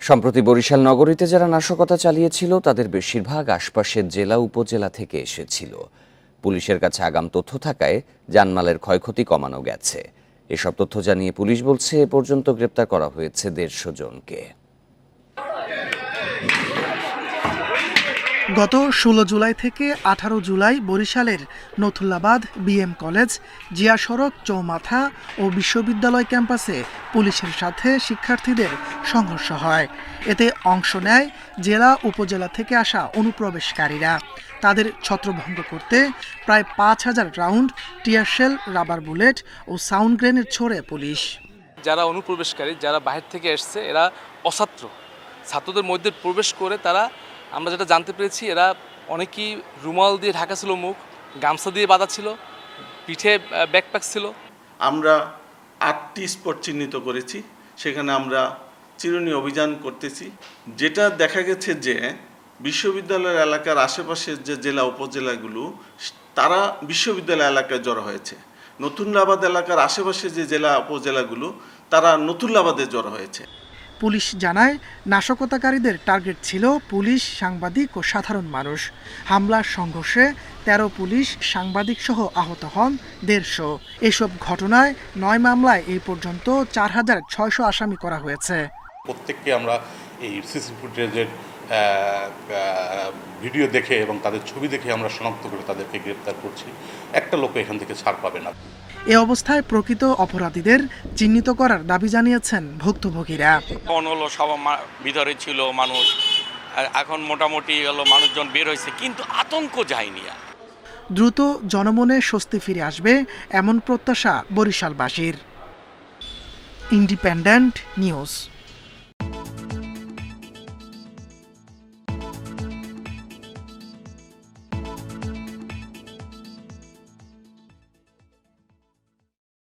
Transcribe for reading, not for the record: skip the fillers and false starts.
সম্প্রতি বরিশাল নগরীতে যারা নাশকতা চালিয়েছিল তাদের বেশিরভাগ আশপাশের জেলা উপজেলা থেকে এসেছিল। পুলিশের কাছে আগাম তথ্য থাকায় জানমালের ক্ষয়ক্ষতি কমানো গেছে। এসব তথ্য জানিয়ে পুলিশ বলছে এ পর্যন্ত গ্রেপ্তার করা হয়েছে 150 জনকে। গত 16 জুলাই থেকে 18 জুলাই বরিশালের নথুল্লাবাদ বিএম কলেজ, জিয়া সড়ক, চৌমাথা ও বিশ্ববিদ্যালয় ক্যাম্পাসে পুলিশের সাথে শিক্ষার্থীদের সংঘর্ষ হয়। এতে অংশ নেয় জেলা উপজেলা থেকে আসা অনুপ্রবেশকারীরা। তাদের ছত্রভঙ্গ করতে প্রায় 5000 রাউন্ড টিয়ারশেল, রাবার বুলেট ও সাউন্ড গ্রেনেড ছোড়ে পুলিশ। যারা অনুপ্রবেশকারী, যারা বাহির থেকে এসছে, এরা অছাত্র ছাত্রদের মধ্যে প্রবেশ করে আমরা যেটা জানতে পেরেছি, এরা অনেকেই রুমাল দিয়ে ঢাকা ছিল মুখ, গামছা দিয়ে বাঁধা ছিল, পিঠে ব্যাকপ্যাক ছিল। আমরা 8টি স্পট চিহ্নিত করেছি, সেখানে আমরা চিরুনি অভিযান করতেছি। যেটা দেখা গেছে যে বিশ্ববিদ্যালয়ের এলাকার আশেপাশের যে জেলা উপজেলাগুলো, তারা বিশ্ববিদ্যালয় এলাকায় জড়ো হয়েছে। নতুল্লাবাদ এলাকার আশেপাশে যে জেলা উপজেলাগুলো, তারা নতুল্লাবাদে জড়ো হয়েছে। পুলিশ জানায়, নাশকতাকারীদের টার্গেট ছিল পুলিশ, সাংবাদিক ও সাধারণ মানুষ। হামলার সংঘর্ষে 13 পুলিশ, সাংবাদিক সহ আহত হন 150। এসব ঘটনায় 9 মামলায় এই পর্যন্ত 4600 আসামি করা হয়েছে। প্রত্যেককে আমরা এই সিসি ফুটেজের ভিডিও দেখে এবং তাদের ছবি দেখে আমরা শনাক্ত করে তাদেরকে গ্রেপ্তার করছি। একটা লোক এখান থেকে ছাড় পাবে না। এ অবস্থায় প্রকৃত অপরাধীদের চিহ্নিত করার দাবি জানিয়েছেন ভুক্তভোগীরা। সব ভিতরে ছিল মানুষ, এখন মোটামুটি মানুষজন বের হয়েছে, কিন্তু আতঙ্ক যায়নি। দ্রুত জনমনে স্বস্তি ফিরে আসবে এমন প্রত্যাশা বরিশালবাসীর। Independent news.